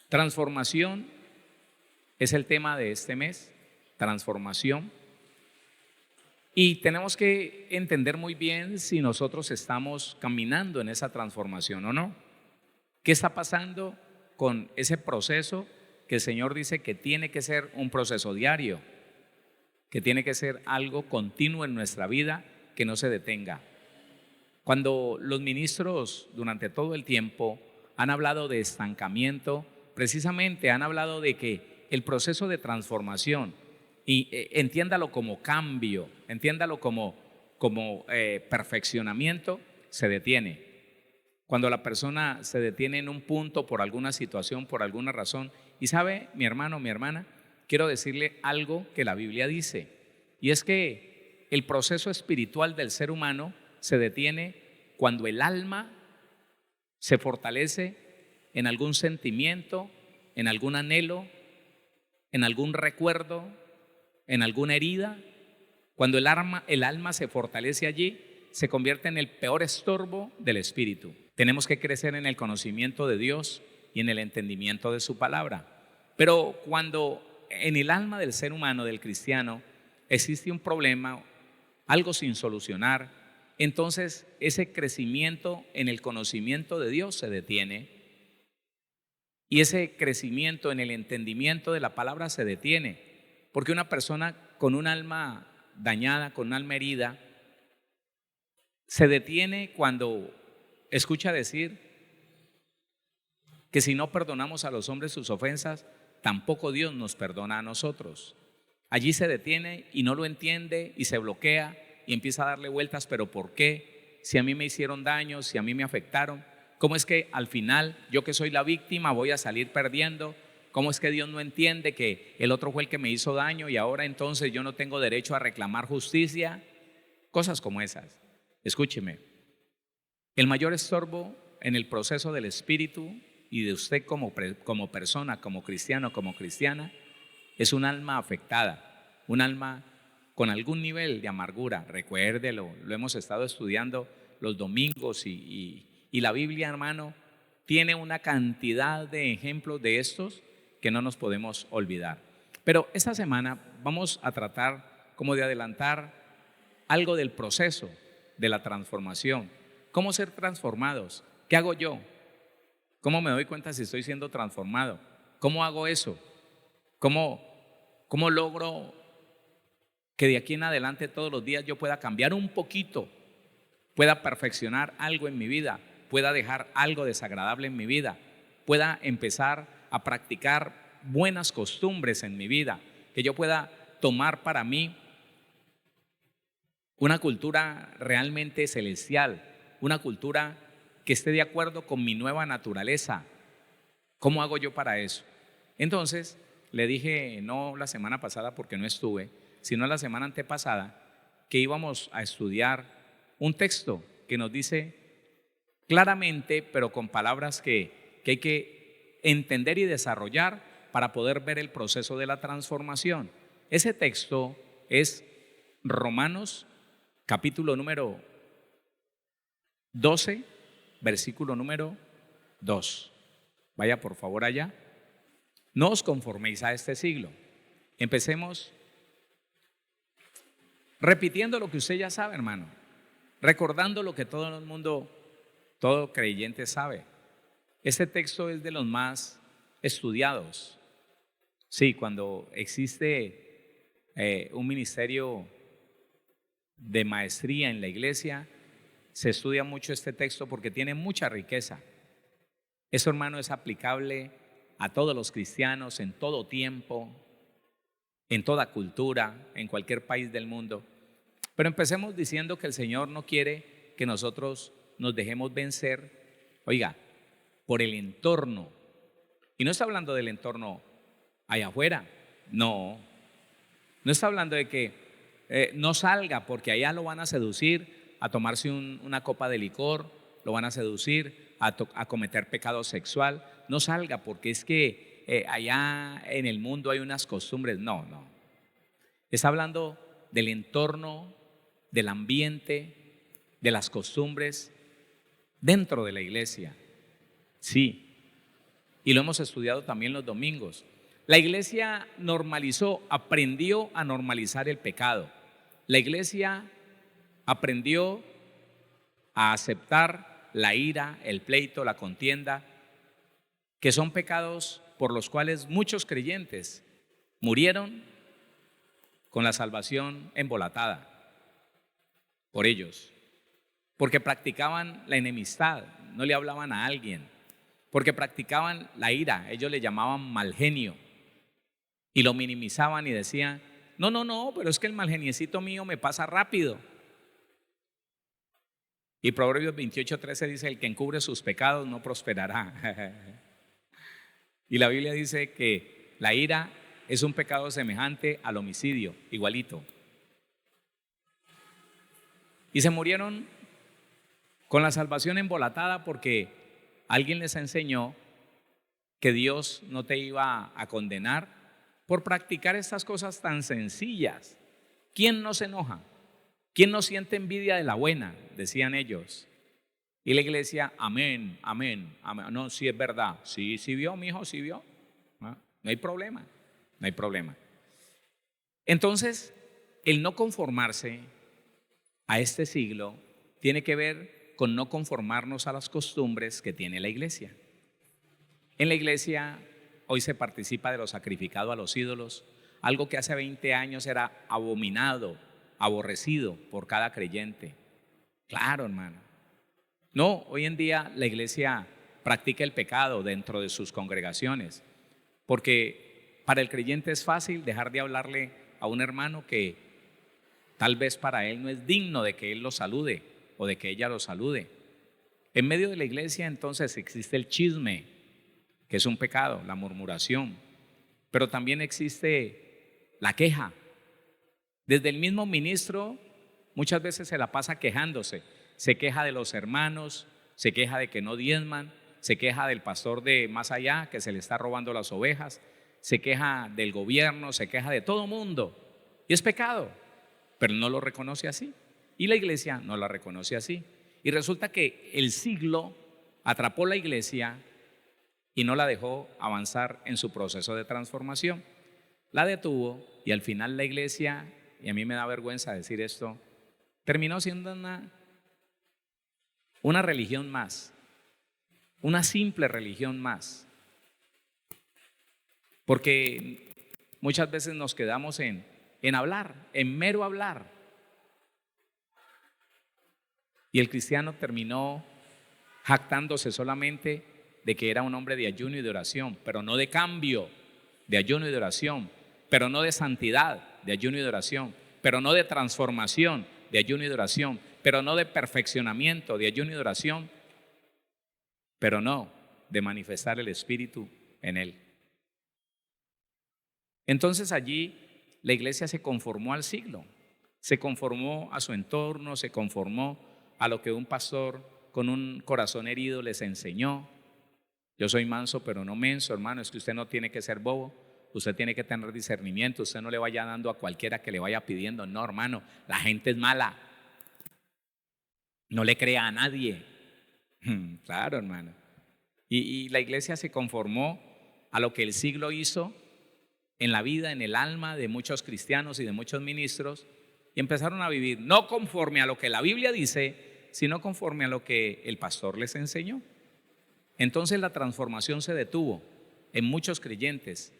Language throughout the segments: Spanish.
Transformación es el tema de este mes, transformación. Y tenemos que entender muy bien si nosotros estamos caminando en esa transformación o no. ¿Qué está pasando con ese proceso que el Señor dice que tiene que ser un proceso diario, que tiene que ser algo continuo en nuestra vida, que no se detenga? Cuando los ministros durante todo el tiempo han hablado de estancamiento, precisamente han hablado de que el proceso de transformación, y entiéndalo como cambio, entiéndalo como perfeccionamiento, se detiene. Cuando la persona se detiene en un punto por alguna situación, por alguna razón. Y sabe, mi hermano, mi hermana, quiero decirle algo que la Biblia dice, y es que el proceso espiritual del ser humano se detiene cuando el alma se fortalece en algún sentimiento, en algún anhelo, en algún recuerdo, en alguna herida. Cuando el alma se fortalece allí, se convierte en el peor estorbo del espíritu. Tenemos que crecer en el conocimiento de Dios y en el entendimiento de su palabra. Pero cuando en el alma del ser humano, del cristiano, existe un problema, algo sin solucionar, entonces ese crecimiento en el conocimiento de Dios se detiene, y ese crecimiento en el entendimiento de la palabra se detiene, porque una persona con un alma dañada, con un alma herida, se detiene cuando escucha decir que si no perdonamos a los hombres sus ofensas, tampoco Dios nos perdona a nosotros. Allí se detiene y no lo entiende y se bloquea y empieza a darle vueltas. ¿Pero por qué? Si a mí me hicieron daño, si a mí me afectaron, ¿cómo es que al final yo, que soy la víctima, voy a salir perdiendo? ¿Cómo es que Dios no entiende que el otro fue el que me hizo daño y ahora entonces yo no tengo derecho a reclamar justicia? Cosas como esas. Escúcheme, el mayor estorbo en el proceso del espíritu y de usted como persona, como cristiano, como cristiana, es un alma afectada, un alma con algún nivel de amargura. Recuérdelo, lo hemos estado estudiando los domingos y la Biblia, hermano, tiene una cantidad de ejemplos de estos que no nos podemos olvidar. Pero esta semana vamos a tratar como de adelantar algo del proceso de la transformación. ¿Cómo ser transformados? ¿Qué hago yo? ¿Cómo me doy cuenta si estoy siendo transformado? ¿Cómo hago eso? ¿Cómo logro que de aquí en adelante todos los días yo pueda cambiar un poquito, pueda perfeccionar algo en mi vida, pueda dejar algo desagradable en mi vida, pueda empezar a practicar buenas costumbres en mi vida, que yo pueda tomar para mí una cultura realmente celestial, una cultura que esté de acuerdo con mi nueva naturaleza? ¿Cómo hago yo para eso? Entonces le dije, no la semana pasada porque no estuve, sino la semana antepasada, que íbamos a estudiar un texto que nos dice claramente, pero con palabras que hay que entender y desarrollar para poder ver el proceso de la transformación. Ese texto es Romanos capítulo número 12, versículo número 2. Vaya por favor allá. No os conforméis a este siglo. Empecemos repitiendo lo que usted ya sabe, hermano, recordando lo que todo el mundo, todo creyente sabe. Este texto es de los más estudiados. Sí, cuando existe un ministerio de maestría en la iglesia, se estudia mucho este texto porque tiene mucha riqueza. Eso, hermano, es aplicable a todos los cristianos en todo tiempo, en toda cultura, en cualquier país del mundo. Pero empecemos diciendo que el Señor no quiere que nosotros nos dejemos vencer, oiga, por el entorno. Y no está hablando del entorno allá afuera, no está hablando de que no salga porque allá lo van a seducir a tomarse una copa de licor, lo van a seducir a cometer pecado sexual. No salga porque es que allá en el mundo hay unas costumbres. No. Está hablando del entorno, del ambiente, de las costumbres dentro de la iglesia. Sí. y lo hemos estudiado también los domingos. La iglesia aprendió a normalizar el pecado. La iglesia aprendió a aceptar la ira, el pleito, la contienda, que son pecados por los cuales muchos creyentes murieron con la salvación embolatada por ellos, porque practicaban la enemistad, no le hablaban a alguien, porque practicaban la ira, ellos le llamaban mal genio y lo minimizaban y decían, no, pero es que el mal geniecito mío me pasa rápido. Y Proverbios 28:13 dice, el que encubre sus pecados no prosperará. Y la Biblia dice que la ira es un pecado semejante al homicidio, igualito. Y se murieron con la salvación embolatada porque alguien les enseñó que Dios no te iba a condenar por practicar estas cosas tan sencillas. ¿Quién no se enoja? ¿Quién no siente envidia de la buena? Decían ellos. Y la iglesia, amén, amén, amén. No, sí es verdad. Sí vio, mi hijo, sí vio. No hay problema, no hay problema. Entonces, el no conformarse a este siglo tiene que ver con no conformarnos a las costumbres que tiene la iglesia. En la iglesia hoy se participa de lo sacrificado a los ídolos, algo que hace 20 años era abominado, aborrecido por cada creyente. Claro, hermano. No, hoy en día la iglesia practica el pecado dentro de sus congregaciones, porque para el creyente es fácil dejar de hablarle a un hermano que tal vez para él no es digno de que él lo salude o de que ella lo salude. En medio de la iglesia entonces existe el chisme, que es un pecado, la murmuración, pero también existe la queja. Desde el mismo ministro muchas veces se la pasa quejándose, se queja de los hermanos, se queja de que no diezman, se queja del pastor de más allá que se le está robando las ovejas, se queja del gobierno, se queja de todo mundo. Y es pecado, pero no lo reconoce así. Y la iglesia no la reconoce así. Y resulta que el siglo atrapó la iglesia y no la dejó avanzar en su proceso de transformación. La detuvo y al final la iglesia, y a mí me da vergüenza decir esto, terminó siendo una religión más, una simple religión más. Porque muchas veces nos quedamos en hablar, en mero hablar. Y el cristiano terminó jactándose solamente de que era un hombre de ayuno y de oración, pero no de cambio, de ayuno y de oración, pero no de santidad, de ayuno y de oración, pero no de transformación, de ayuno y de oración, pero no de perfeccionamiento, de ayuno y de oración, pero no de manifestar el Espíritu en él. Entonces allí la iglesia se conformó al siglo, se conformó a su entorno, se conformó a lo que un pastor con un corazón herido les enseñó. Yo soy manso pero no menso, hermano, es que usted no tiene que ser bobo, usted tiene que tener discernimiento, usted no le vaya dando a cualquiera que le vaya pidiendo, no, hermano, la gente es mala, no le crea a nadie. Claro, hermano. Y la iglesia se conformó a lo que el siglo hizo en la vida, en el alma de muchos cristianos y de muchos ministros, y empezaron a vivir no conforme a lo que la Biblia dice, sino conforme a lo que el pastor les enseñó. Entonces la transformación se detuvo en muchos creyentes.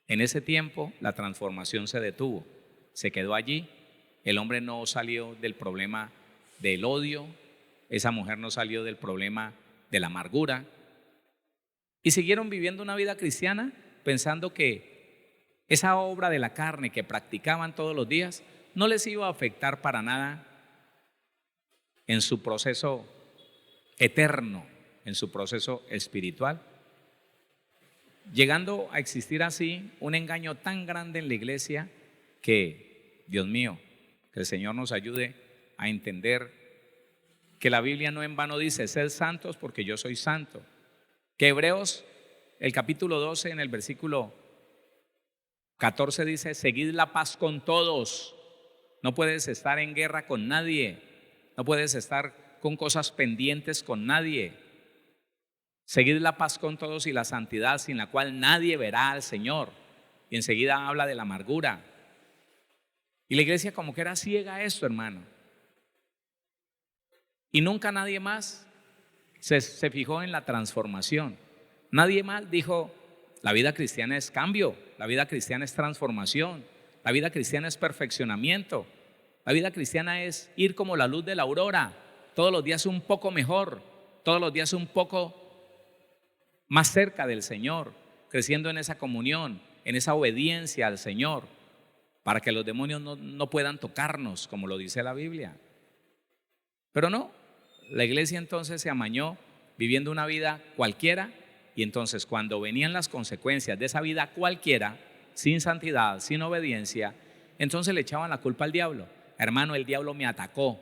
En ese tiempo la transformación se detuvo, se quedó allí. El hombre no salió del problema del odio, esa mujer no salió del problema de la amargura, y siguieron viviendo una vida cristiana pensando que esa obra de la carne que practicaban todos los días no les iba a afectar para nada en su proceso eterno, en su proceso espiritual, llegando a existir así un engaño tan grande en la iglesia que, Dios mío, que el Señor nos ayude a entender que la Biblia no en vano dice, sed santos porque yo soy santo. Que Hebreos, el capítulo 12, en el versículo 14 dice, seguid la paz con todos. No puedes estar en guerra con nadie, no puedes estar con cosas pendientes con nadie. Seguid la paz con todos y la santidad, sin la cual nadie verá al Señor. Y enseguida habla de la amargura. Y la iglesia como que era ciega a esto, hermano. Y nunca nadie más se fijó en la transformación. Nadie más dijo, la vida cristiana es cambio, la vida cristiana es transformación, la vida cristiana es perfeccionamiento, la vida cristiana es ir como la luz de la aurora, todos los días un poco mejor, todos los días un poco más cerca del Señor, creciendo en esa comunión, en esa obediencia al Señor, para que los demonios no puedan tocarnos, como lo dice la Biblia. Pero no, la iglesia entonces se amañó viviendo una vida cualquiera, y entonces cuando venían las consecuencias de esa vida cualquiera, sin santidad, sin obediencia, entonces le echaban la culpa al diablo. Hermano, el diablo me atacó.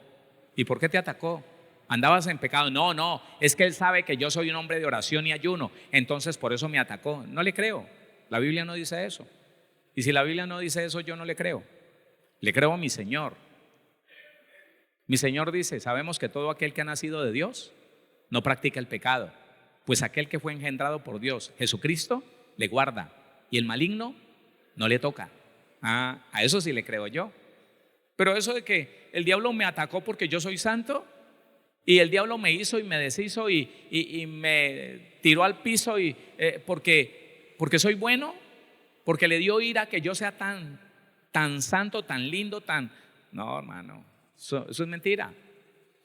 ¿Y por qué te atacó? ¿Andabas en pecado? No, es que él sabe que yo soy un hombre de oración y ayuno, entonces por eso me atacó. No le creo, la Biblia no dice eso. Y si la Biblia no dice eso, yo no le creo. Le creo a mi Señor. Mi Señor dice, sabemos que todo aquel que ha nacido de Dios no practica el pecado, pues aquel que fue engendrado por Dios, Jesucristo, le guarda, y el maligno no le toca. A eso sí le creo yo. Pero eso de que el diablo me atacó porque yo soy santo, y el diablo me hizo y me deshizo y me tiró al piso porque soy bueno, porque le dio ira que yo sea tan santo, tan lindo, No, hermano, eso es mentira.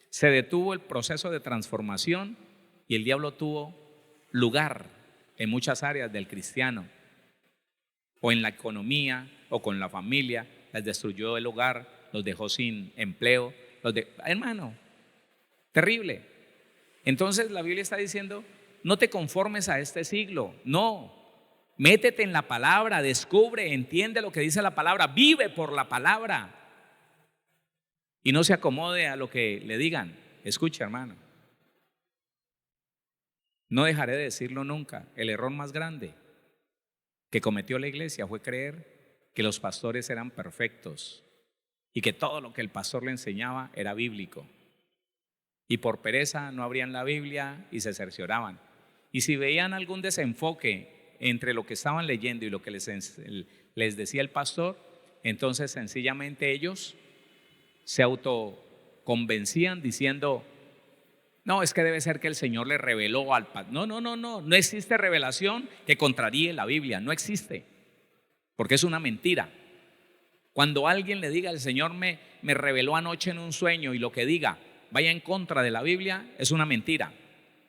Se detuvo el proceso de transformación y el diablo tuvo lugar en muchas áreas del cristiano, o en la economía, o con la familia. Les destruyó el hogar, los dejó sin empleo, hermano, terrible. Entonces la Biblia está diciendo, no te conformes a este siglo, no, métete en la palabra, descubre, entiende lo que dice la palabra, vive por la palabra y no se acomode a lo que le digan. Escucha, hermano, no dejaré de decirlo nunca, el error más grande que cometió la iglesia fue creer que los pastores eran perfectos y que todo lo que el pastor le enseñaba era bíblico. Y por pereza no abrían la Biblia y se cercioraban. Y si veían algún desenfoque entre lo que estaban leyendo y lo que les decía el pastor, entonces sencillamente ellos se autoconvencían diciendo, no, es que debe ser que el Señor le reveló al pastor. No existe revelación que contraríe la Biblia, no existe, porque es una mentira. Cuando alguien le diga, el Señor me reveló anoche en un sueño, y lo que diga vaya en contra de la Biblia, es una mentira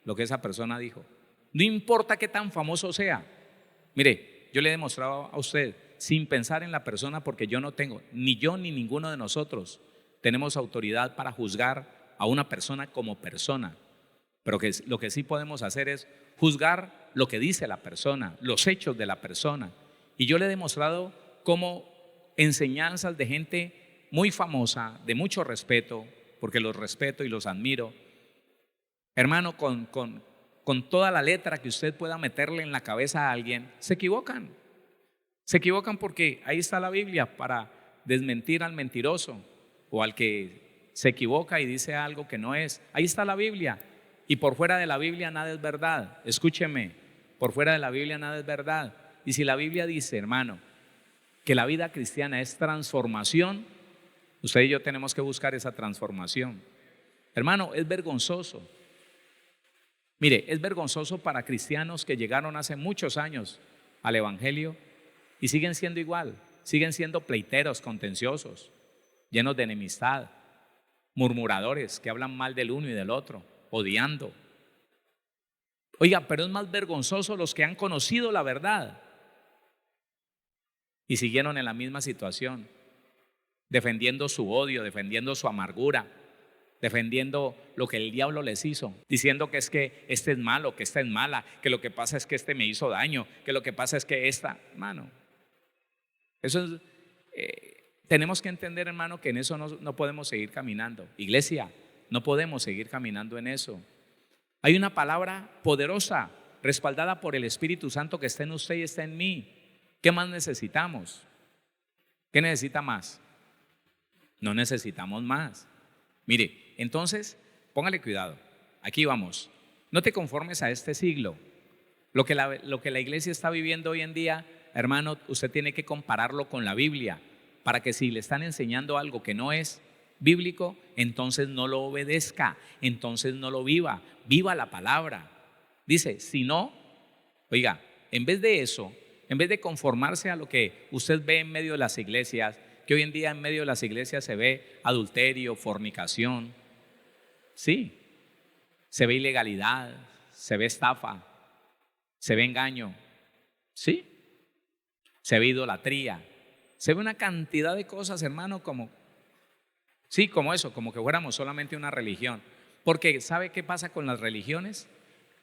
lo que esa persona dijo. No importa qué tan famoso sea. Mire, yo le he demostrado a usted, sin pensar en la persona, porque yo no tengo, ni yo ni ninguno de nosotros tenemos autoridad para juzgar a una persona como persona, pero lo que sí podemos hacer es juzgar lo que dice la persona, los hechos de la persona. Y yo le he demostrado cómo enseñanzas de gente muy famosa, de mucho respeto, porque los respeto y los admiro, hermano, con toda la letra que usted pueda meterle en la cabeza a alguien, se equivocan porque ahí está la Biblia para desmentir al mentiroso o al que se equivoca y dice algo que no es. Ahí está la Biblia, y por fuera de la Biblia nada es verdad. Escúcheme, por fuera de la Biblia nada es verdad. Y si la Biblia dice, hermano, que la vida cristiana es transformación, usted y yo tenemos que buscar esa transformación. Hermano, es vergonzoso. Mire, es vergonzoso para cristianos que llegaron hace muchos años al Evangelio y siguen siendo igual, siguen siendo pleiteros, contenciosos, llenos de enemistad, murmuradores que hablan mal del uno y del otro, odiando. Oiga, pero es más vergonzoso los que han conocido la verdad y siguieron en la misma situación, defendiendo su odio, defendiendo su amargura, defendiendo lo que el diablo les hizo, diciendo que es que este es malo, que esta es mala, que lo que pasa es que este me hizo daño, que lo que pasa es que hermano, eso es, tenemos que entender, hermano, que en eso no podemos seguir caminando. Iglesia, no podemos seguir caminando en eso. Hay una palabra poderosa, respaldada por el Espíritu Santo, que está en usted y está en mí. ¿Qué más necesitamos? ¿Qué necesita más? No necesitamos más. Mire, entonces, póngale cuidado. Aquí vamos. No te conformes a este siglo. Lo que la iglesia está viviendo hoy en día, hermano, usted tiene que compararlo con la Biblia, para que si le están enseñando algo que no es bíblico, entonces no lo obedezca, entonces no lo viva, viva la palabra. Dice, si no, oiga, en vez de eso, en vez de conformarse a lo que usted ve en medio de las iglesias, que hoy en día en medio de las iglesias se ve adulterio, fornicación, sí, se ve ilegalidad, se ve estafa, se ve engaño, sí, se ve idolatría, se ve una cantidad de cosas, hermano, como, sí, como eso, como que fuéramos solamente una religión. Porque ¿sabe qué pasa con las religiones?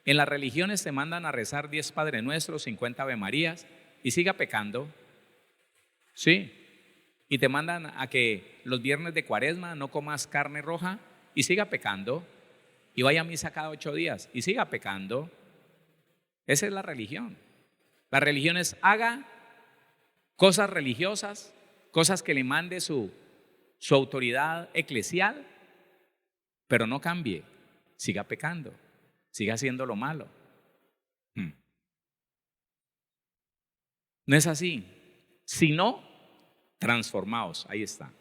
En las religiones te mandan a rezar 10 Padre Nuestros, 50 Ave Marías y siga pecando, sí. Y te mandan a que los viernes de Cuaresma no comas carne roja y siga pecando. Y vaya a misa cada 8 días y siga pecando. Esa es la religión. La religión es haga cosas religiosas, cosas que le mande su autoridad eclesial, pero no cambie, siga pecando, siga haciendo lo malo. No es así, sino transformaos, ahí está.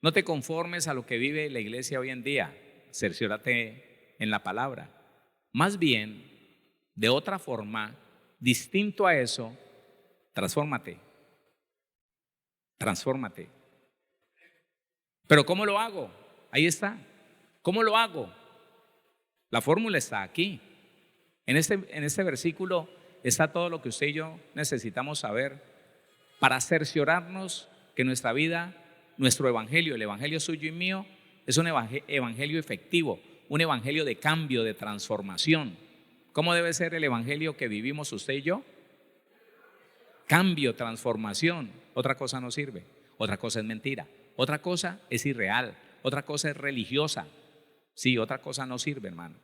No te conformes a lo que vive la iglesia hoy en día, cerciórate en la palabra. Más bien, de otra forma, distinto a eso, transfórmate, transfórmate. Pero ¿cómo lo hago? Ahí está. ¿Cómo lo hago? La fórmula está aquí. En este versículo está todo lo que usted y yo necesitamos saber para cerciorarnos que nuestra vida, nuestro evangelio, el evangelio suyo y mío, es un evangelio efectivo, un evangelio de cambio, de transformación. ¿Cómo debe ser el evangelio que vivimos usted y yo? Cambio, transformación. Otra cosa no sirve, otra cosa es mentira, otra cosa es irreal, otra cosa es religiosa. Sí, otra cosa no sirve, hermano.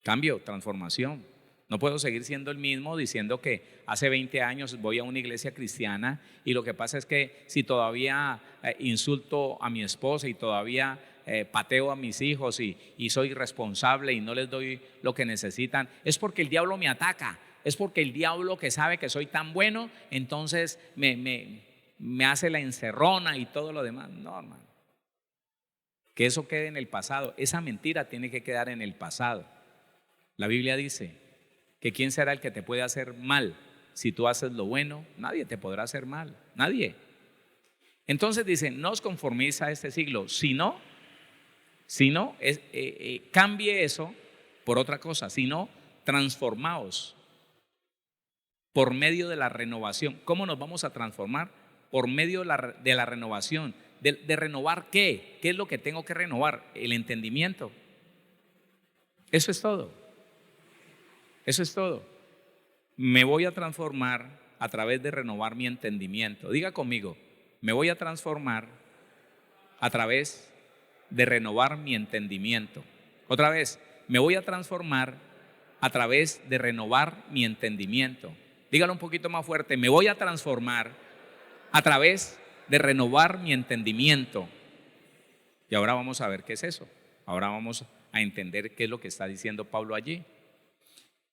Cambio, transformación. No puedo seguir siendo el mismo diciendo que hace 20 años voy a una iglesia cristiana y lo que pasa es que si todavía insulto a mi esposa y todavía pateo a mis hijos y soy irresponsable y no les doy lo que necesitan, es porque el diablo me ataca, es porque el diablo, que sabe que soy tan bueno, entonces me hace la encerrona y todo lo demás. No, hermano, que eso quede en el pasado. Esa mentira tiene que quedar en el pasado. La Biblia dice que quién será el que te puede hacer mal si tú haces lo bueno. Nadie te podrá hacer mal, nadie. Entonces dice, no os conforméis a este siglo, sino cambie eso por otra cosa, sino transformaos por medio de la renovación. ¿Cómo nos vamos a transformar? Por medio de la renovación. ¿De renovar qué? ¿Qué es lo que tengo que renovar? El entendimiento. Eso es todo. Eso es todo. Me voy a transformar a través de renovar mi entendimiento. Diga conmigo, me voy a transformar a través de renovar mi entendimiento. Otra vez, me voy a transformar a través de renovar mi entendimiento. Dígalo un poquito más fuerte, me voy a transformar a través de renovar mi entendimiento. Y ahora vamos a ver qué es eso. Ahora vamos a entender qué es lo que está diciendo Pablo allí.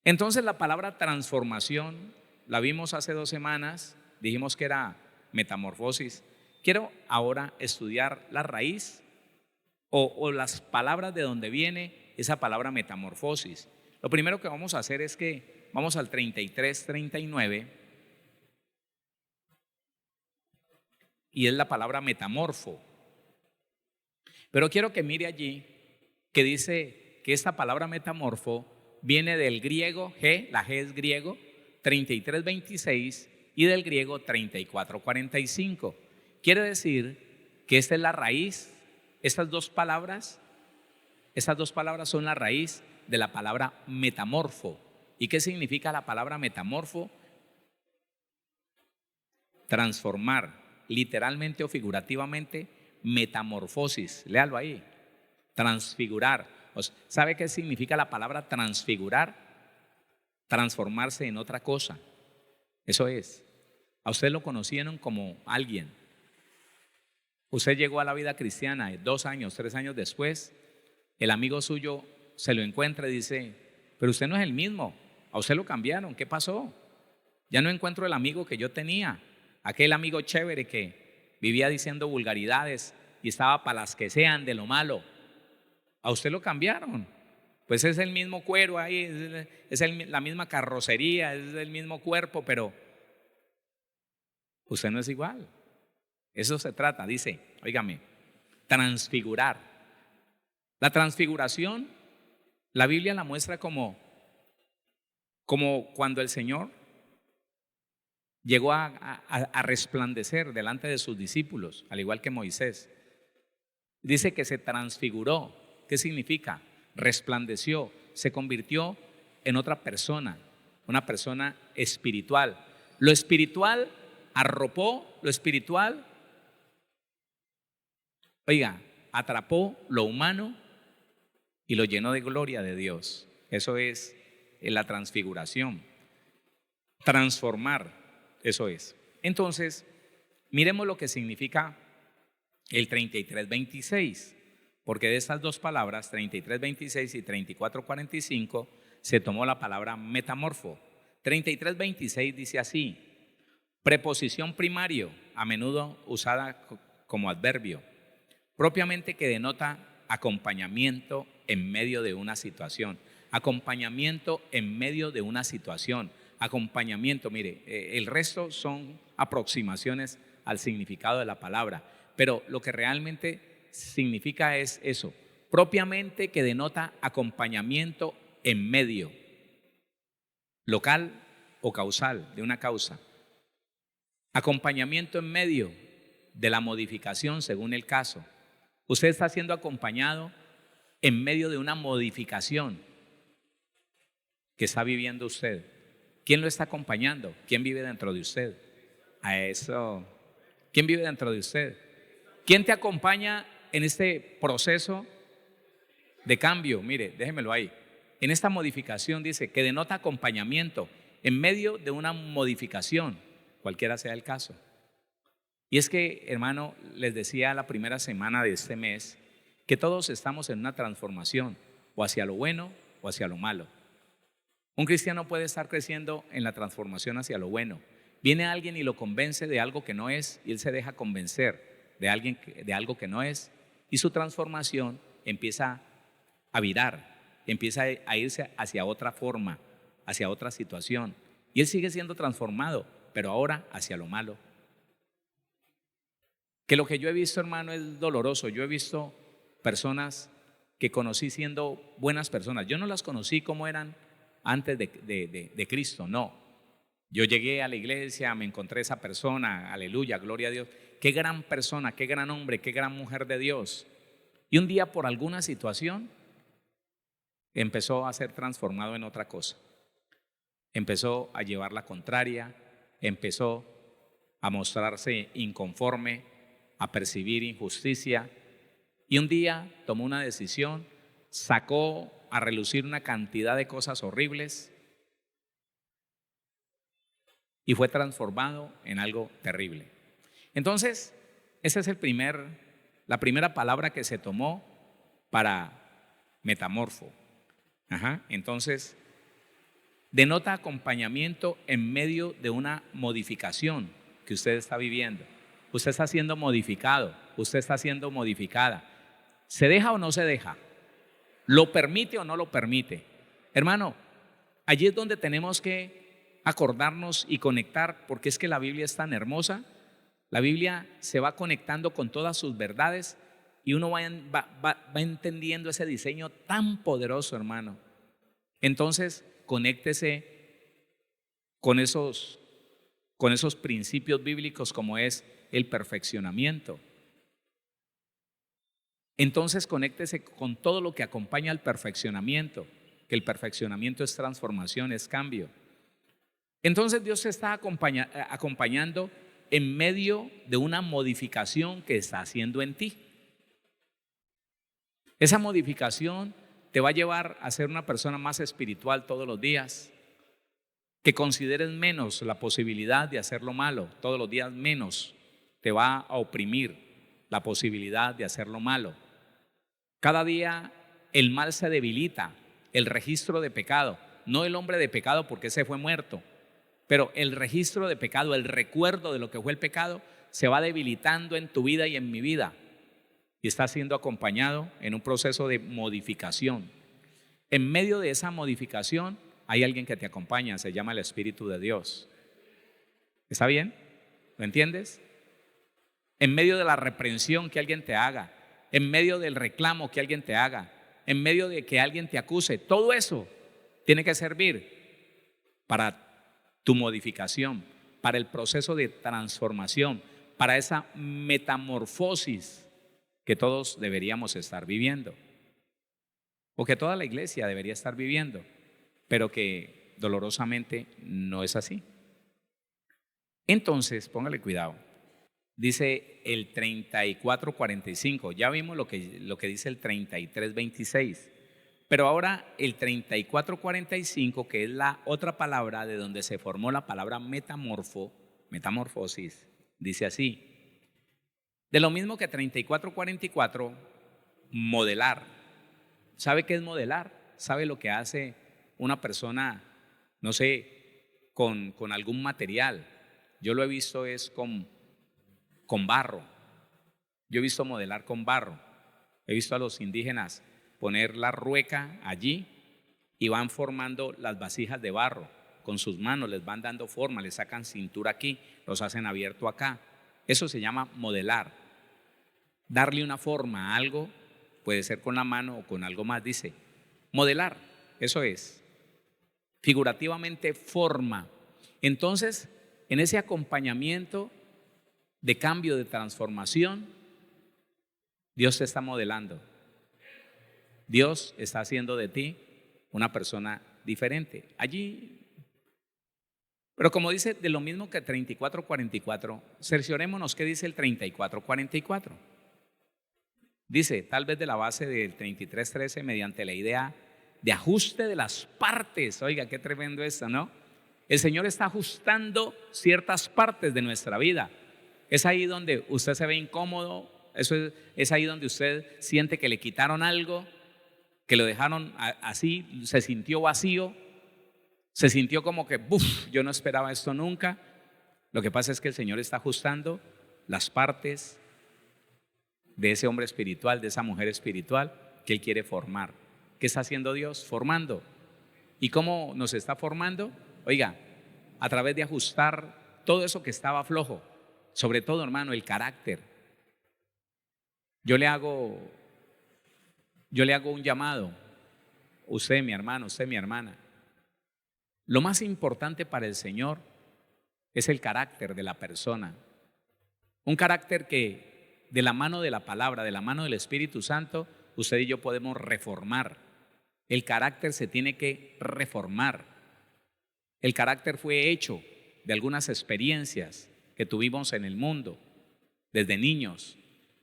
Entonces la palabra transformación la vimos hace 2 semanas, dijimos que era metamorfosis. Quiero ahora estudiar la raíz o las palabras de donde viene esa palabra metamorfosis. Lo primero que vamos a hacer es que vamos al 33, 39 y es la palabra metamorfo. Pero quiero que mire allí que dice que esta palabra metamorfo viene del griego G, la G es griego, 33:26 y del griego 34:45. Quiere decir que esta es la raíz, estas dos palabras son la raíz de la palabra metamorfo. ¿Y qué significa la palabra metamorfo? Transformar, literalmente o figurativamente, metamorfosis. Léalo ahí, transfigurar. ¿Sabe qué significa la palabra transfigurar? Transformarse en otra cosa. Eso es. A usted lo conocieron como alguien. Usted llegó a la vida cristiana 2 años, 3 años después. El amigo suyo se lo encuentra y dice, pero usted no es el mismo, a usted lo cambiaron, ¿qué pasó? Ya no encuentro el amigo que yo tenía, aquel amigo chévere que vivía diciendo vulgaridades y estaba para las que sean de lo malo. A usted lo cambiaron. Pues es el mismo cuero ahí, la misma carrocería, es el mismo cuerpo, pero usted no es igual. Eso se trata, dice, óigame, transfigurar. La transfiguración, la Biblia la muestra como cuando el Señor llegó a resplandecer delante de sus discípulos, al igual que Moisés. Dice que se transfiguró. ¿Qué significa? Resplandeció, se convirtió en otra persona, una persona espiritual. Lo espiritual arropó, lo espiritual, oiga, atrapó lo humano y lo llenó de gloria de Dios. Eso es la transfiguración. Transformar, eso es. Entonces, miremos lo que significa el 33:26, porque de estas dos palabras, 33:26 y 34:45, se tomó la palabra metamorfo. 33:26 dice así: preposición primario, a menudo usada como adverbio, propiamente que denota acompañamiento en medio de una situación. Acompañamiento en medio de una situación. Acompañamiento, mire, el resto son aproximaciones al significado de la palabra, pero lo que realmente significa es eso, propiamente que denota acompañamiento en medio, local o causal, de una causa. Acompañamiento en medio de la modificación según el caso. Usted está siendo acompañado en medio de una modificación que está viviendo usted. ¿Quién lo está acompañando? ¿Quién vive dentro de usted? A eso. ¿Quién vive dentro de usted? ¿Quién te acompaña en este proceso de cambio? Mire, déjemelo ahí. En esta modificación dice que denota acompañamiento en medio de una modificación, cualquiera sea el caso. Y es que, hermano, les decía la primera semana de este mes que todos estamos en una transformación, o hacia lo bueno o hacia lo malo. Un cristiano puede estar creciendo en la transformación hacia lo bueno. Viene alguien y lo convence de algo que no es, y él se deja convencer de algo que no es, y su transformación empieza a virar, empieza a irse hacia otra forma, hacia otra situación. Y él sigue siendo transformado, pero ahora hacia lo malo. Que lo que yo he visto, hermano, es doloroso. Yo he visto personas que conocí siendo buenas personas. Yo no las conocí como eran antes de Cristo, no. Yo llegué a la iglesia, me encontré esa persona, aleluya, gloria a Dios. Qué gran persona, qué gran hombre, qué gran mujer de Dios. Y un día, por alguna situación, empezó a ser transformado en otra cosa. Empezó a llevar la contraria, empezó a mostrarse inconforme, a percibir injusticia. Y un día tomó una decisión, sacó a relucir una cantidad de cosas horribles y fue transformado en algo terrible. Entonces, esa es la primera palabra que se tomó para metamorfo. Entonces, denota acompañamiento en medio de una modificación que usted está viviendo. Usted está siendo modificado, usted está siendo modificada. ¿Se deja o no se deja? ¿Lo permite o no lo permite? Hermano, allí es donde tenemos que acordarnos y conectar, porque es que la Biblia es tan hermosa. La Biblia se va conectando con todas sus verdades y uno va entendiendo ese diseño tan poderoso, hermano. Entonces, conéctese con esos principios bíblicos como es el perfeccionamiento. Entonces, conéctese con todo lo que acompaña al perfeccionamiento, que el perfeccionamiento es transformación, es cambio. Entonces, Dios se está acompañando en medio de una modificación que está haciendo en ti. Esa modificación te va a llevar a ser una persona más espiritual todos los días, que consideres menos la posibilidad de hacer lo malo, todos los días menos te va a oprimir la posibilidad de hacer lo malo. Cada día el mal se debilita, el registro de pecado, no el hombre de pecado porque ese fue muerto, pero el registro de pecado, el recuerdo de lo que fue el pecado, se va debilitando en tu vida y en mi vida y está siendo acompañado en un proceso de modificación. En medio de esa modificación hay alguien que te acompaña, se llama el Espíritu de Dios. ¿Está bien? ¿Lo entiendes? En medio de la reprensión que alguien te haga, en medio del reclamo que alguien te haga, en medio de que alguien te acuse, todo eso tiene que servir para tu modificación, para el proceso de transformación, para esa metamorfosis que todos deberíamos estar viviendo, o que toda la iglesia debería estar viviendo, pero que dolorosamente no es así. Entonces, póngale cuidado. Dice el 34:45, ya vimos lo que dice el 33:26, pero ahora el 34:45, que es la otra palabra de donde se formó la palabra metamorfosis, dice así: de lo mismo que 34:44, modelar. ¿Sabe qué es modelar? ¿Sabe lo que hace una persona, no sé, con algún material? Yo lo he visto es con barro. Yo he visto modelar con barro. He visto a los indígenas poner la rueca allí y van formando las vasijas de barro. Con sus manos les van dando forma, les sacan cintura aquí, los hacen abierto acá. Eso se llama modelar. Darle una forma a algo, puede ser con la mano o con algo más, dice. Modelar, eso es. Figurativamente forma. Entonces, en ese acompañamiento de cambio, de transformación, Dios te está modelando. Dios está haciendo de ti una persona diferente. Allí, pero como dice, de lo mismo que 34:44, cerciorémonos qué dice el 34:44. Dice, tal vez de la base del 33:13, mediante la idea de ajuste de las partes. Oiga, qué tremendo esto, ¿no? El Señor está ajustando ciertas partes de nuestra vida. Es ahí donde usted se ve incómodo, es ahí donde usted siente que le quitaron algo, que lo dejaron así, se sintió vacío, se sintió como que, yo no esperaba esto nunca. Lo que pasa es que el Señor está ajustando las partes de ese hombre espiritual, de esa mujer espiritual que Él quiere formar. ¿Qué está haciendo Dios? Formando. ¿Y cómo nos está formando? Oiga, a través de ajustar todo eso que estaba flojo, sobre todo, hermano, el carácter. Yo le hago un llamado, usted mi hermano, usted mi hermana. Lo más importante para el Señor es el carácter de la persona. Un carácter que de la mano de la palabra, de la mano del Espíritu Santo, usted y yo podemos reformar. El carácter se tiene que reformar. El carácter fue hecho de algunas experiencias que tuvimos en el mundo desde niños,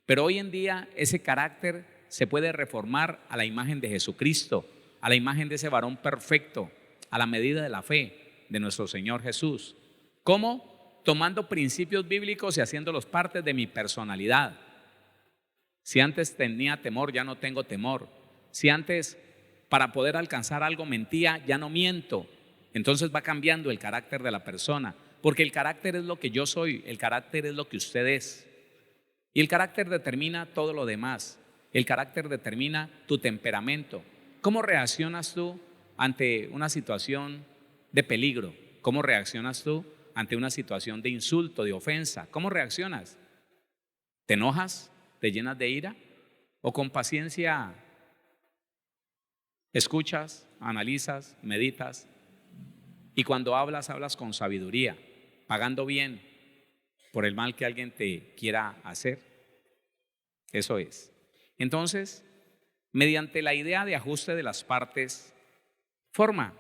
pero hoy en día ese carácter se puede reformar a la imagen de Jesucristo, a la imagen de ese varón perfecto, a la medida de la fe de nuestro Señor Jesús. ¿Cómo? Tomando principios bíblicos y haciéndolos parte de mi personalidad. Si antes tenía temor, ya no tengo temor. Si antes para poder alcanzar algo mentía, ya no miento. Entonces va cambiando el carácter de la persona, porque el carácter es lo que yo soy, el carácter es lo que usted es. Y el carácter determina todo lo demás. El carácter determina tu temperamento. ¿Cómo reaccionas tú ante una situación de peligro? ¿Cómo reaccionas tú ante una situación de insulto, de ofensa? ¿Cómo reaccionas? ¿Te enojas? ¿Te llenas de ira? ¿O con paciencia escuchas, analizas, meditas? Y cuando hablas, hablas con sabiduría, pagando bien por el mal que alguien te quiera hacer. Eso es. Entonces, mediante la idea de ajuste de las partes, forma,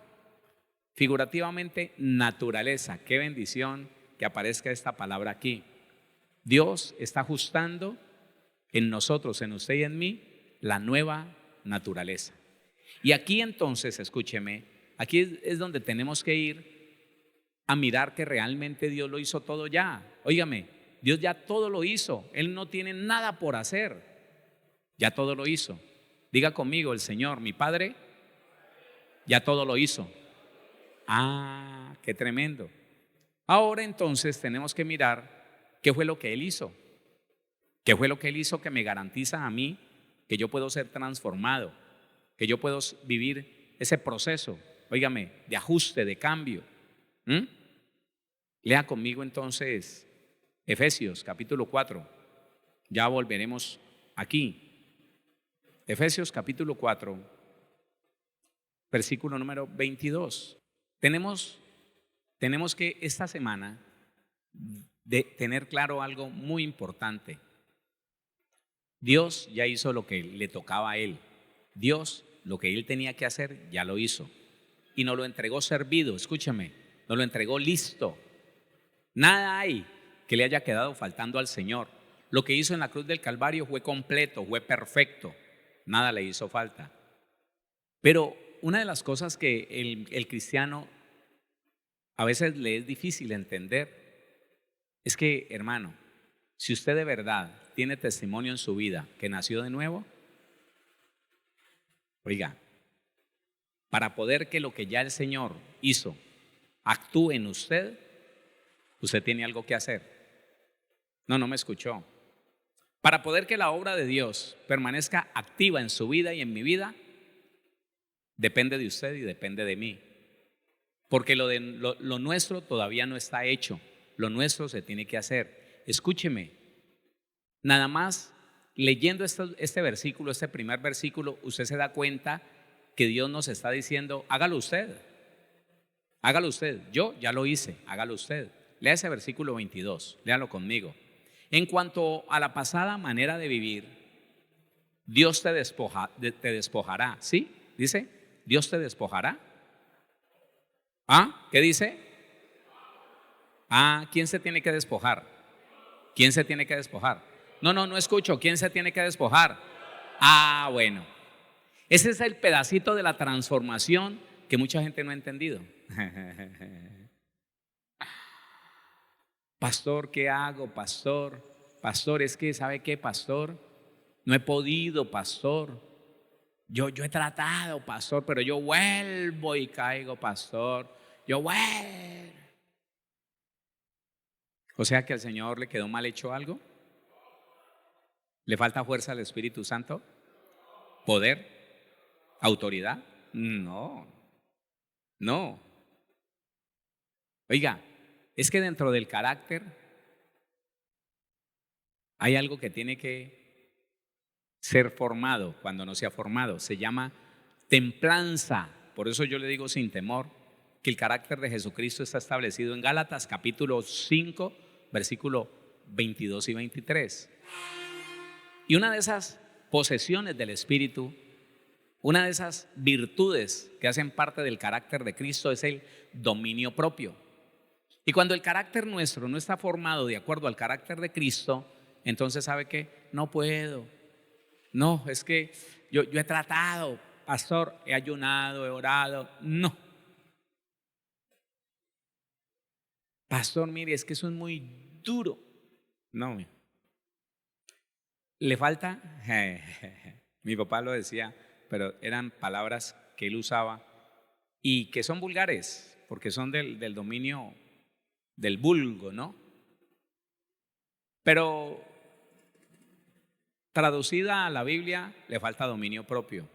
figurativamente, naturaleza. Qué bendición que aparezca esta palabra aquí. Dios está ajustando en nosotros, en usted y en mí, la nueva naturaleza. Y aquí entonces, escúcheme, aquí es donde tenemos que ir a mirar que realmente Dios lo hizo todo ya. Óigame, Dios ya todo lo hizo. Él no tiene nada por hacer. Ya todo lo hizo. Diga conmigo, el Señor, mi Padre, ya todo lo hizo. Ah, qué tremendo. Ahora entonces tenemos que mirar qué fue lo que Él hizo. ¿Qué fue lo que Él hizo que me garantiza a mí que yo puedo ser transformado, que yo puedo vivir ese proceso, óigame, de ajuste, de cambio? ¿Mm? Lea conmigo entonces Efesios capítulo 4. Ya volveremos aquí. Efesios capítulo 4, versículo número 22. Tenemos que esta semana de tener claro algo muy importante. Dios ya hizo lo que le tocaba a Él. Dios lo que Él tenía que hacer ya lo hizo. Y nos lo entregó servido, escúchame, nos lo entregó listo. Nada hay que le haya quedado faltando al Señor. Lo que hizo en la cruz del Calvario fue completo, fue perfecto. Nada le hizo falta. Pero una de las cosas que el cristiano a veces le es difícil entender es que, hermano, si usted de verdad tiene testimonio en su vida que nació de nuevo, oiga, para poder que lo que ya el Señor hizo actúe en usted, usted tiene algo que hacer. No me escuchó. Para poder que la obra de Dios permanezca activa en su vida y en mi vida, depende de usted y depende de mí. Porque lo nuestro todavía no está hecho. Lo nuestro se tiene que hacer. Escúcheme, nada más leyendo este versículo, este primer versículo, usted se da cuenta que Dios nos está diciendo, hágalo usted. Hágalo usted. Yo ya lo hice, hágalo usted. Lea ese versículo 22, léalo conmigo. En cuanto a la pasada manera de vivir, Dios te despojará. ¿Sí? Dice, Dios te despojará. ¿Ah? ¿Qué dice? Ah, ¿quién se tiene que despojar? ¿Quién se tiene que despojar? No escucho. ¿Quién se tiene que despojar? Ah, bueno. Ese es el pedacito de la transformación que mucha gente no ha entendido. Pastor, ¿qué hago, pastor? Pastor, es que, ¿sabe qué, pastor? No he podido, pastor. Yo he tratado, pastor, pero yo vuelvo y caigo, pastor. Yo vuelvo. O sea que al Señor le quedó mal hecho algo. ¿Le falta fuerza al Espíritu Santo? ¿Poder? ¿Autoridad? No. Oiga, es que dentro del carácter hay algo que tiene que ser formado cuando no se ha formado. Se llama templanza. Por eso yo le digo sin temor que el carácter de Jesucristo está establecido en Gálatas capítulo 5, versículo 22 y 23. Y una de esas posesiones del Espíritu, una de esas virtudes que hacen parte del carácter de Cristo es el dominio propio. Y cuando el carácter nuestro no está formado de acuerdo al carácter de Cristo, entonces ¿sabe qué? No puedo. No, es que yo he tratado, pastor, he ayunado, he orado. No. Pastor, mire, es que eso es muy duro. No, le falta, mi papá lo decía, pero eran palabras que él usaba y que son vulgares, porque son del dominio del vulgo, ¿no? Pero traducida a la Biblia, le falta dominio propio.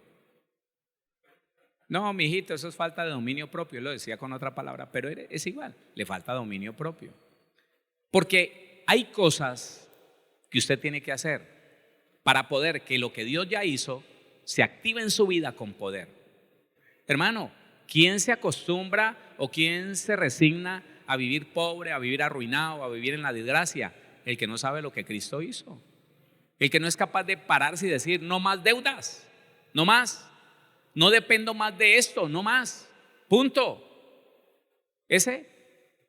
No, mijito, eso es falta de dominio propio. Él lo decía con otra palabra, pero es igual, le falta dominio propio. Porque hay cosas que usted tiene que hacer para poder que lo que Dios ya hizo se active en su vida con poder. Hermano, ¿quién se acostumbra o quién se resigna a vivir pobre, a vivir arruinado, a vivir en la desgracia? El que no sabe lo que Cristo hizo. El que no es capaz de pararse y decir, no más deudas, no más, no dependo más de esto, no más, punto. Ese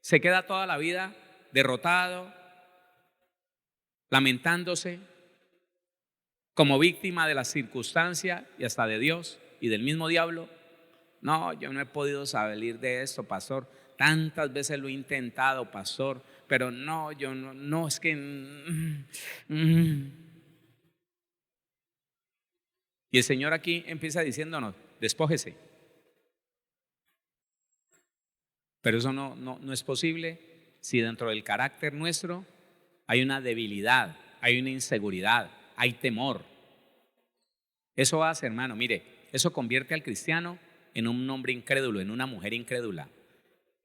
se queda toda la vida derrotado, lamentándose, como víctima de la circunstancia y hasta de Dios y del mismo diablo. No, yo no he podido salir de esto, pastor. Tantas veces lo he intentado, pastor, pero no, yo no es que. Y el Señor aquí empieza diciéndonos, despójese. Pero eso no es posible si dentro del carácter nuestro hay una debilidad, hay una inseguridad, hay temor. Eso hace, hermano, mire, eso convierte al cristiano en un hombre incrédulo, en una mujer incrédula.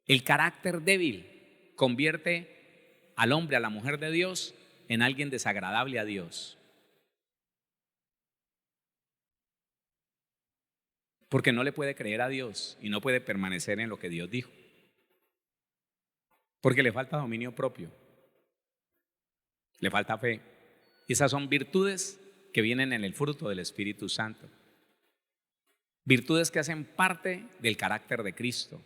El carácter débil convierte al hombre, a la mujer de Dios, en alguien desagradable a Dios. Porque no le puede creer a Dios y no puede permanecer en lo que Dios dijo. Porque le falta dominio propio, le falta fe. Y esas son virtudes que vienen en el fruto del Espíritu Santo. Virtudes que hacen parte del carácter de Cristo.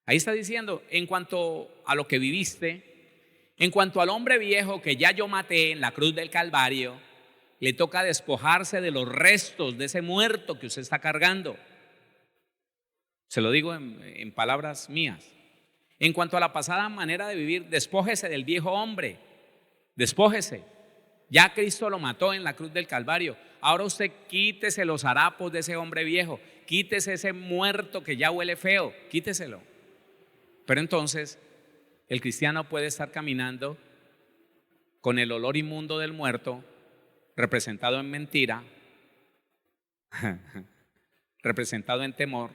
Ahí está diciendo, en cuanto a lo que viviste, en cuanto al hombre viejo que ya yo maté en la cruz del Calvario, le toca despojarse de los restos de ese muerto que usted está cargando. Se lo digo en palabras mías. En cuanto a la pasada manera de vivir, despójese del viejo hombre, despójese. Ya Cristo lo mató en la cruz del Calvario. Ahora usted quítese los harapos de ese hombre viejo, quítese ese muerto que ya huele feo, quíteselo. Pero entonces el cristiano puede estar caminando con el olor inmundo del muerto, representado en mentira, representado en temor,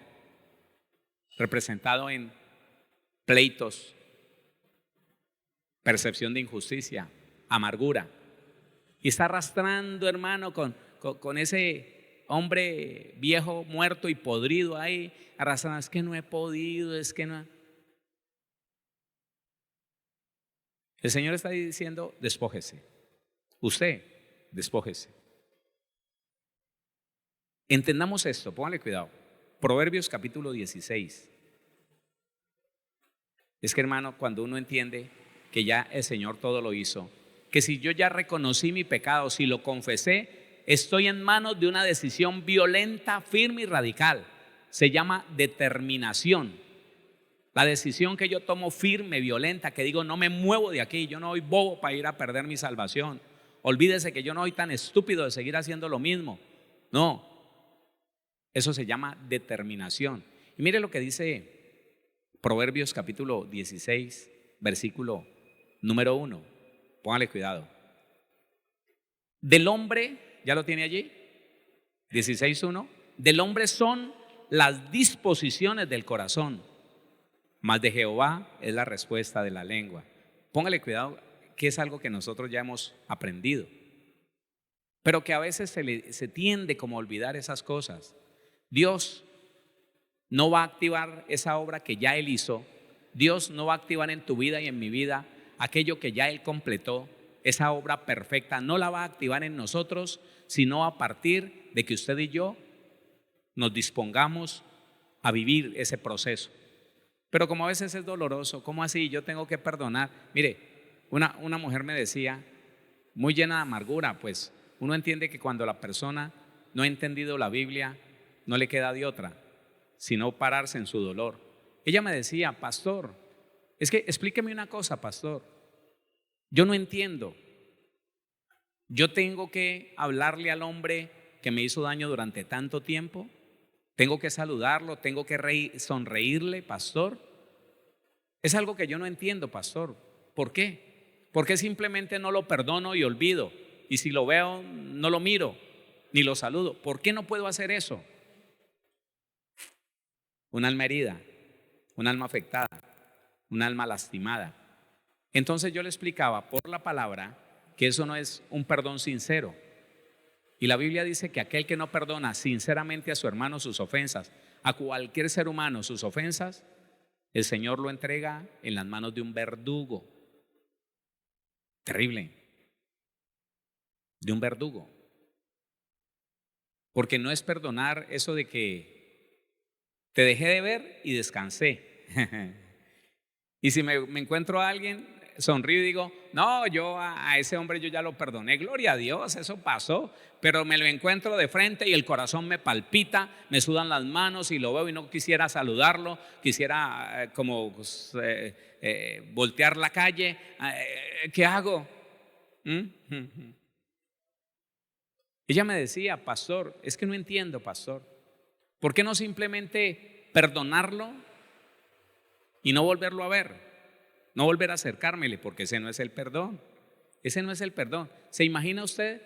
representado en pleitos, percepción de injusticia, amargura. Y está arrastrando, hermano, con ese hombre viejo, muerto y podrido ahí, arrastrando. Es que no he podido, es que no. El Señor está diciendo, despójese. Usted, despójese. Entendamos esto, póngale cuidado. Proverbios capítulo 16. Es que, hermano, cuando uno entiende que ya el Señor todo lo hizo, que si yo ya reconocí mi pecado, si lo confesé, estoy en manos de una decisión violenta, firme y radical. Se llama determinación. La decisión que yo tomo firme, violenta, que digo, no me muevo de aquí, yo no soy bobo para ir a perder mi salvación. Olvídese que yo no soy tan estúpido de seguir haciendo lo mismo. No, eso se llama determinación. Y mire lo que dice Proverbios capítulo 16, versículo número 1. Póngale cuidado. Del hombre, ¿ya lo tiene allí? 16:1. Del hombre son las disposiciones del corazón, mas de Jehová es la respuesta de la lengua. Póngale cuidado, que es algo que nosotros ya hemos aprendido, pero que a veces se tiende como a olvidar esas cosas. Dios no va a activar esa obra que ya Él hizo. Dios no va a activar en tu vida y en mi vida aquello que ya Él completó. Esa obra perfecta no la va a activar en nosotros, sino a partir de que usted y yo nos dispongamos a vivir ese proceso. Pero como a veces es doloroso, ¿cómo así? Yo tengo que perdonar. Mire, una mujer me decía, muy llena de amargura, pues uno entiende que cuando la persona no ha entendido la Biblia, no le queda de otra, sino pararse en su dolor. Ella me decía, pastor, es que explíqueme una cosa, pastor, yo no entiendo. Yo tengo que hablarle al hombre que me hizo daño durante tanto tiempo, tengo que saludarlo, tengo que sonreírle, pastor. Es algo que yo no entiendo, pastor. ¿Por qué? Porque simplemente no lo perdono y olvido, y si lo veo no lo miro ni lo saludo. ¿Por qué no puedo hacer eso? Un alma herida, un alma afectada, un alma lastimada. Entonces yo le explicaba por la palabra que eso no es un perdón sincero. Y la Biblia dice que aquel que no perdona sinceramente a su hermano sus ofensas, a cualquier ser humano sus ofensas, el Señor lo entrega en las manos de un verdugo. Terrible. De un verdugo. Porque no es perdonar eso de que te dejé de ver y descansé. Y si me encuentro a alguien, sonrío y digo, no, yo a ese hombre yo ya lo perdoné, gloria a Dios, eso pasó. Pero me lo encuentro de frente y el corazón me palpita, me sudan las manos y lo veo y no quisiera saludarlo, quisiera voltear la calle. ¿Qué hago? Ella me decía: pastor, es que no entiendo, pastor, ¿por qué no simplemente perdonarlo y no volverlo a ver? No volver a acercármele, porque ese no es el perdón. Ese no es el perdón. ¿Se imagina usted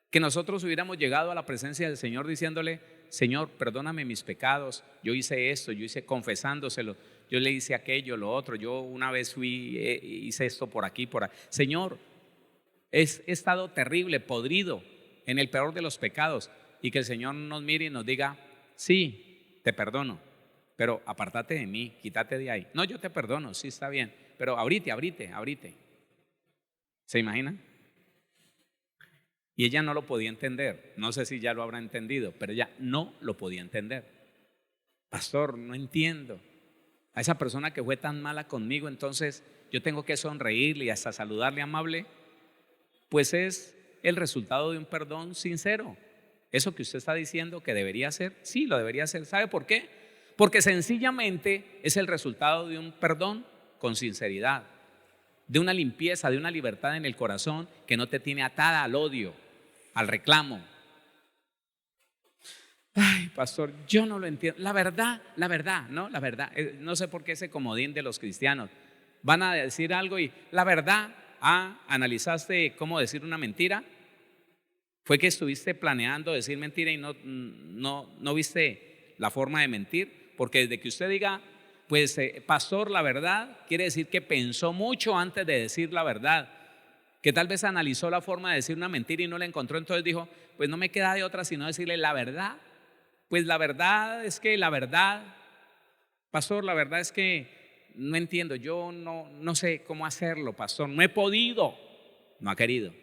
que nosotros hubiéramos llegado a la presencia del Señor diciéndole: Señor, perdóname mis pecados, yo hice esto, yo hice confesándoselo, yo le hice aquello, lo otro, yo una vez hice esto por aquí, por ahí? Señor, he estado terrible, podrido, en el peor de los pecados, y que el Señor nos mire y nos diga: sí, te perdono, pero apártate de mí, quítate de ahí. No, yo te perdono, sí, está bien, pero ahorita. ¿Se imaginan? Y ella no lo podía entender. No sé si ya lo habrá entendido, pero ella no lo podía entender. Pastor, no entiendo. A esa persona que fue tan mala conmigo, entonces yo tengo que sonreírle y hasta saludarle amable. Pues es el resultado de un perdón sincero. Eso que usted está diciendo que debería hacer, sí, lo debería hacer. ¿Sabe por qué? Porque sencillamente es el resultado de un perdón con sinceridad, de una limpieza, de una libertad en el corazón que no te tiene atada al odio, al reclamo. Ay, pastor, yo no lo entiendo. La verdad, ¿no? La verdad. No sé por qué ese comodín de los cristianos. Van a decir algo y la verdad. ¿Analizaste cómo decir una mentira? ¿Fue que estuviste planeando decir mentira y no viste la forma de mentir? Porque desde que usted diga, pues pastor, la verdad, quiere decir que pensó mucho antes de decir la verdad, que tal vez analizó la forma de decir una mentira y no la encontró, entonces dijo: pues no me queda de otra sino decirle la verdad. Pues la verdad es que pastor, la verdad es que no entiendo, yo no sé cómo hacerlo, pastor, no he podido, no ha querido.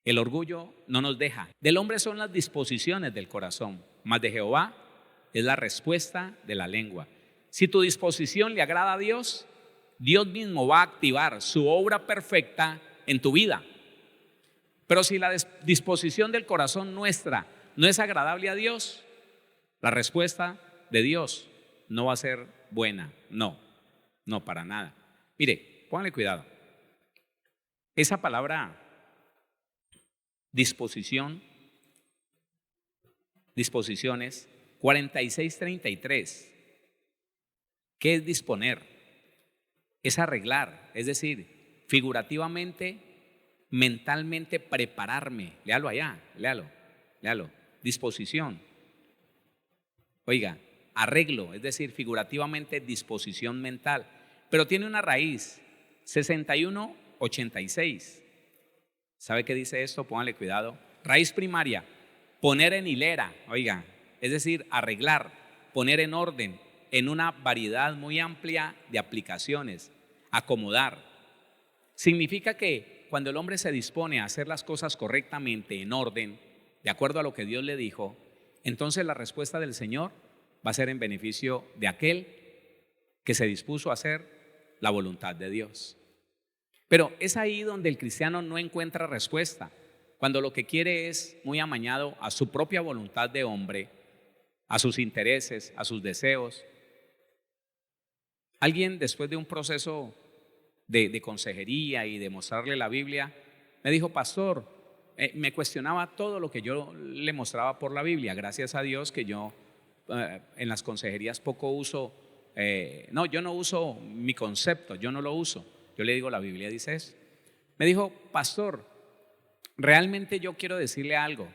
El orgullo no nos deja. Del hombre son las disposiciones del corazón, mas de Jehová es la respuesta de la lengua. Si tu disposición le agrada a Dios, Dios mismo va a activar su obra perfecta en tu vida. Pero si la disposición del corazón nuestra no es agradable a Dios, la respuesta de Dios no va a ser buena. No, para nada. Mire, póngale cuidado. Esa palabra disposiciones 46:33. ¿Qué es disponer? Es arreglar, es decir, figurativamente, mentalmente prepararme. Léalo allá, léalo. Disposición. Oiga, arreglo, es decir, figurativamente disposición mental. Pero tiene una raíz, 61:86. ¿Sabe qué dice esto? Póngale cuidado. Raíz primaria, poner en hilera, oiga, es decir, arreglar, poner en orden, en una variedad muy amplia de aplicaciones, acomodar. Significa que cuando el hombre se dispone a hacer las cosas correctamente, en orden, de acuerdo a lo que Dios le dijo, entonces la respuesta del Señor va a ser en beneficio de aquel que se dispuso a hacer la voluntad de Dios. Pero es ahí donde el cristiano no encuentra respuesta, cuando lo que quiere es muy amañado a su propia voluntad de hombre, a sus intereses, a sus deseos. Alguien, después de un proceso de consejería y de mostrarle la Biblia, me dijo: pastor, me cuestionaba todo lo que yo le mostraba por la Biblia. Gracias a Dios que yo en las consejerías poco uso, yo no uso mi concepto, yo no lo uso. Yo le digo: la Biblia dice eso. Me dijo: pastor, realmente yo quiero decirle algo.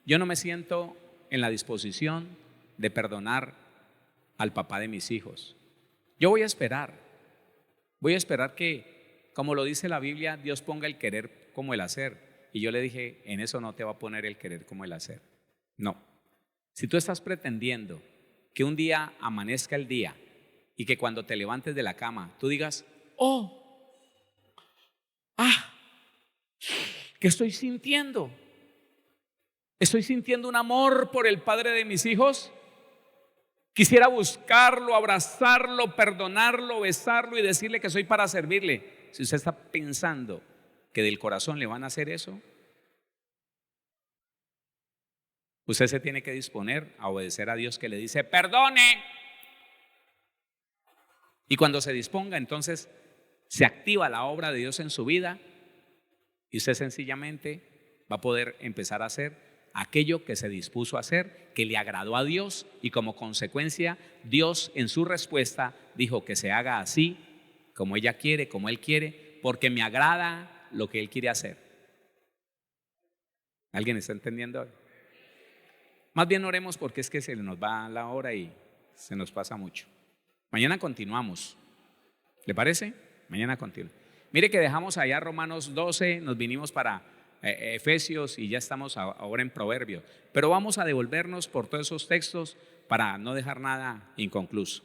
Yo no me siento en la disposición de perdonar al papá de mis hijos. Yo voy a esperar que, como lo dice la Biblia, Dios ponga el querer como el hacer. Y yo le dije: en eso no te va a poner el querer como el hacer. No. Si tú estás pretendiendo que un día amanezca el día y que cuando te levantes de la cama tú digas: ¿qué estoy sintiendo? Estoy sintiendo un amor por el padre de mis hijos. Quisiera buscarlo, abrazarlo, perdonarlo, besarlo y decirle que soy para servirle. Si usted está pensando que del corazón le van a hacer eso, usted se tiene que disponer a obedecer a Dios, que le dice: perdone. Y cuando se disponga, entonces se activa la obra de Dios en su vida Y usted sencillamente va a poder empezar a hacer aquello que se dispuso a hacer, que le agradó a Dios, y como consecuencia Dios en su respuesta dijo que se haga así, como ella quiere, como Él quiere, porque me agrada lo que Él quiere hacer. ¿Alguien está entendiendo? Más bien oremos, porque es que se nos va la hora y se nos pasa mucho. Mañana continuamos. ¿Le parece? Mañana continuamos. Mire que dejamos allá Romanos 12, nos vinimos para Efesios y ya estamos ahora en Proverbios. Pero vamos a devolvernos por todos esos textos para no dejar nada inconcluso.